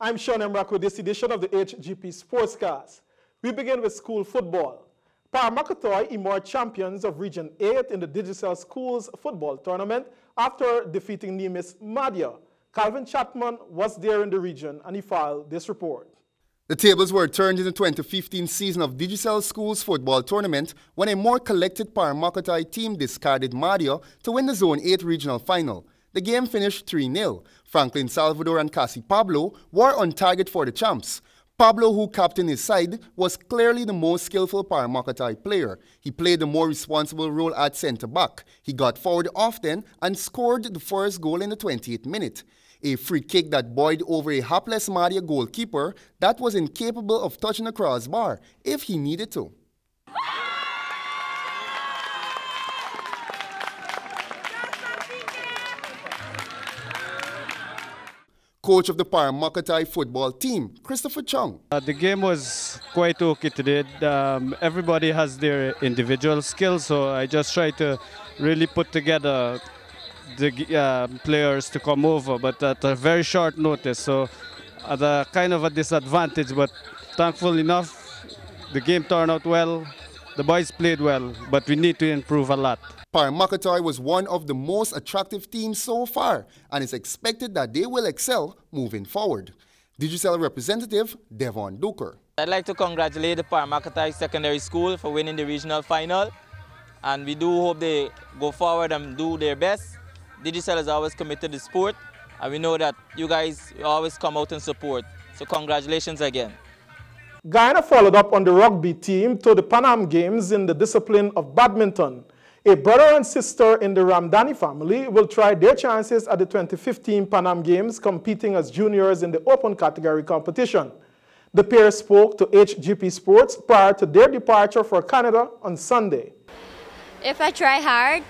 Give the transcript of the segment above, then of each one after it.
I'm Sean Emrak with this edition of the Hgp Sportscast. We begin with school football. Paramakatoy emerged champions of Region 8 in the Digicel Schools football tournament after defeating Nemis Madhya. Calvin Chapman was there in the region and he filed this report. The tables were turned in the 2015 season of Digicel Schools football tournament when a more collected Paramakatoy team discarded Madhya to win the Zone 8 regional final. The game finished 3-0. Franklin Salvador and Cassie Pablo were on target for the champs. Pablo, who captained his side, was clearly the most skillful Paramakatoy player. He played the more responsible role at centre-back. He got forward often and scored the first goal in the 28th minute. A free kick that buoyed over a hapless Madhya goalkeeper that was incapable of touching the crossbar if he needed to. Coach of the Paramakatoy football team, Christopher Chung. The game was quite okay today. Everybody has their individual skills, so I just try to really put together the players to come over, but at a very short notice, so at a kind of a disadvantage, but thankful enough, the game turned out well. The boys played well, but we need to improve a lot. Paramakatoy was one of the most attractive teams so far, and it's expected that they will excel moving forward. Digicel representative Devon Duker. I'd like to congratulate the Paramakatoy Secondary School for winning the regional final, and we do hope they go forward and do their best. Digicel is always committed to sport, and we know that you guys always come out and support. So congratulations again. Guyana followed up on the rugby team to the Pan Am Games in the discipline of badminton. A brother and sister in the Ramdani family will try their chances at the 2015 Pan Am Games, competing as juniors in the open category competition. The pair spoke to Hgp Sports prior to their departure for Canada on Sunday. If I try hard,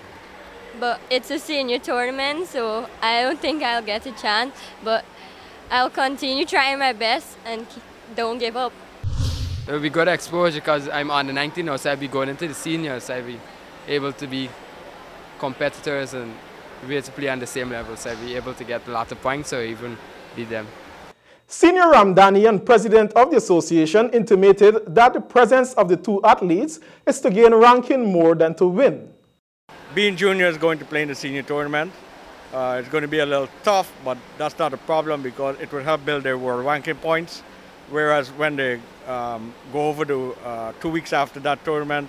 but it's a senior tournament, so I don't think I'll get a chance, but I'll continue trying my best and don't give up. It will be good exposure because I'm under 19 now, so I'll be going into the seniors, so I'll be able to be competitors and be able to play on the same level, so I'll be able to get a lot of points or even beat them. Senior Ramdani and president of the association intimated that the presence of the two athletes is to gain ranking more than to win. Being junior is going to play in the senior tournament. It's going to be a little tough, but that's not a problem because it will help build their world ranking points. Whereas when they go over to 2 weeks after that tournament,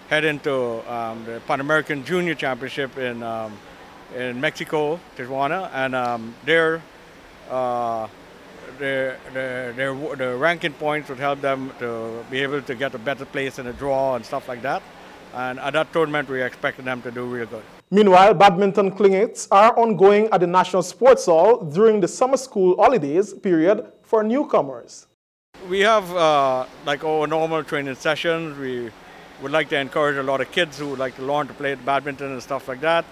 head into the Pan American Junior Championship in Mexico, Tijuana, and their ranking points would help them to be able to get a better place in a draw and stuff like that. And at that tournament, we expected them to do real good. Meanwhile, badminton clinics are ongoing at the National Sports Hall during the summer school holidays period for newcomers. We have like our normal training sessions. We would like to encourage a lot of kids who would like to learn to play badminton and stuff like that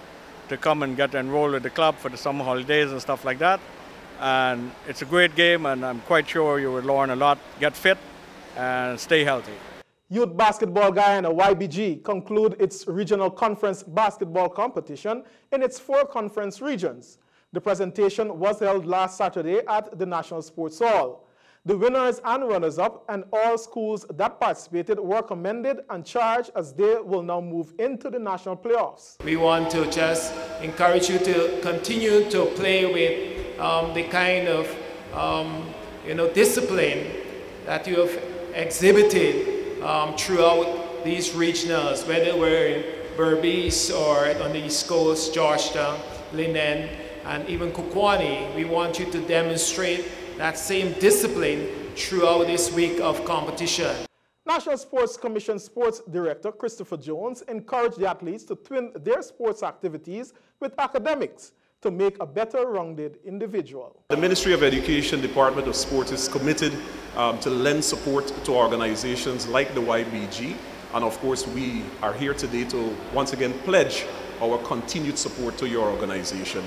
to come and get enrolled with the club for the summer holidays and stuff like that. And it's a great game, and I'm quite sure you will learn a lot, get fit, and stay healthy. Youth Basketball Guyana YBG conclude its regional conference basketball competition in its 4 conference regions. The presentation was held last Saturday at the National Sports Hall. The winners and runners-up and all schools that participated were commended and charged as they will now move into the national playoffs. We want to just encourage you to continue to play with the kind of discipline that you have exhibited throughout these regionals, whether we're in Berbice or on the East Coast, Georgetown, Linden, and even Kukwani. We want you to demonstrate that same discipline throughout this week of competition. National Sports Commission Sports Director Christopher Jones encouraged the athletes to twin their sports activities with academics to make a better rounded individual. The Ministry of Education, Department of Sports is committed to lend support to organizations like the YBG, and of course we are here today to once again pledge our continued support to your organization.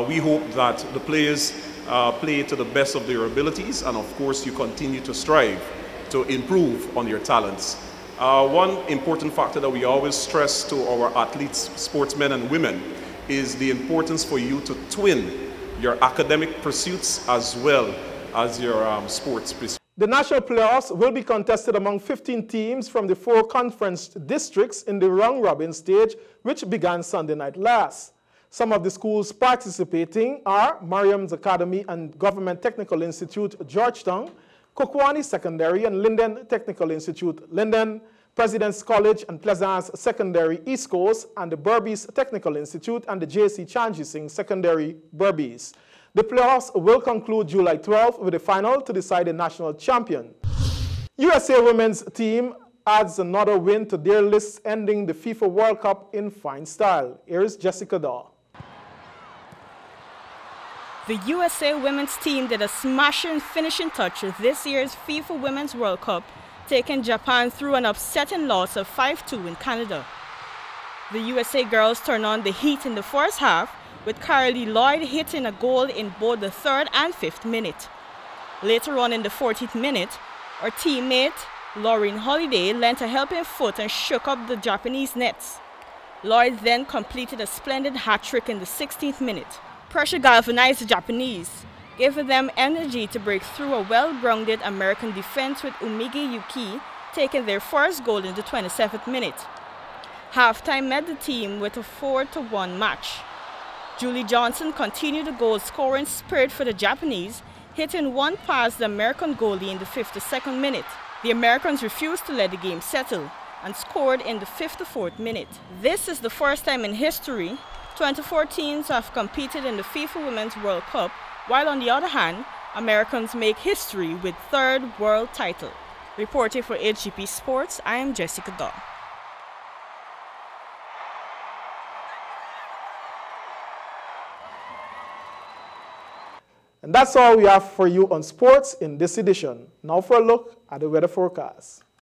We hope that the players play to the best of their abilities, and of course you continue to strive to improve on your talents. One important factor that we always stress to our athletes, sportsmen and women, is the importance for you to twin your academic pursuits as well as your sports specialist. The national playoffs will be contested among 15 teams from the 4 conference districts in the round-robin stage, which began Sunday night last. Some of the schools participating are Mariam's Academy and Government Technical Institute, Georgetown, Kokwani Secondary and Linden Technical Institute, Linden, President's College and Pleasance Secondary, East Coast, and the Berbice Technical Institute and the J.C. Chanji Singh Secondary, Berbice. The playoffs will conclude July 12th with a final to decide the national champion. USA women's team adds another win to their list, ending the FIFA World Cup in fine style. Here is Jessica Daw. The USA women's team did a smashing finishing touch to this year's FIFA Women's World Cup, taking Japan through an upsetting loss of 5-2 in Canada. The USA girls turned on the heat in the first half, with Carly Lloyd hitting a goal in both the 3rd and 5th minute. Later on in the 14th minute, our teammate Laureen Holiday lent a helping foot and shook up the Japanese nets. Lloyd then completed a splendid hat-trick in the 16th minute. Pressure galvanized the Japanese, giving them energy to break through a well-grounded American defense, with Umigi Yuki taking their first goal in the 27th minute. Halftime met the team with a 4-1 match. Julie Johnson continued the goal-scoring spirit for the Japanese, hitting one past the American goalie in the 52nd minute. The Americans refused to let the game settle and scored in the 54th minute. This is the first time in history 24 teams have competed in the FIFA Women's World Cup, while on the other hand, Americans make history with 3rd world title. Reporting for Hgp Sports, I am Jessica Daw. And that's all we have for you on sports in this edition. Now for a look at the weather forecast.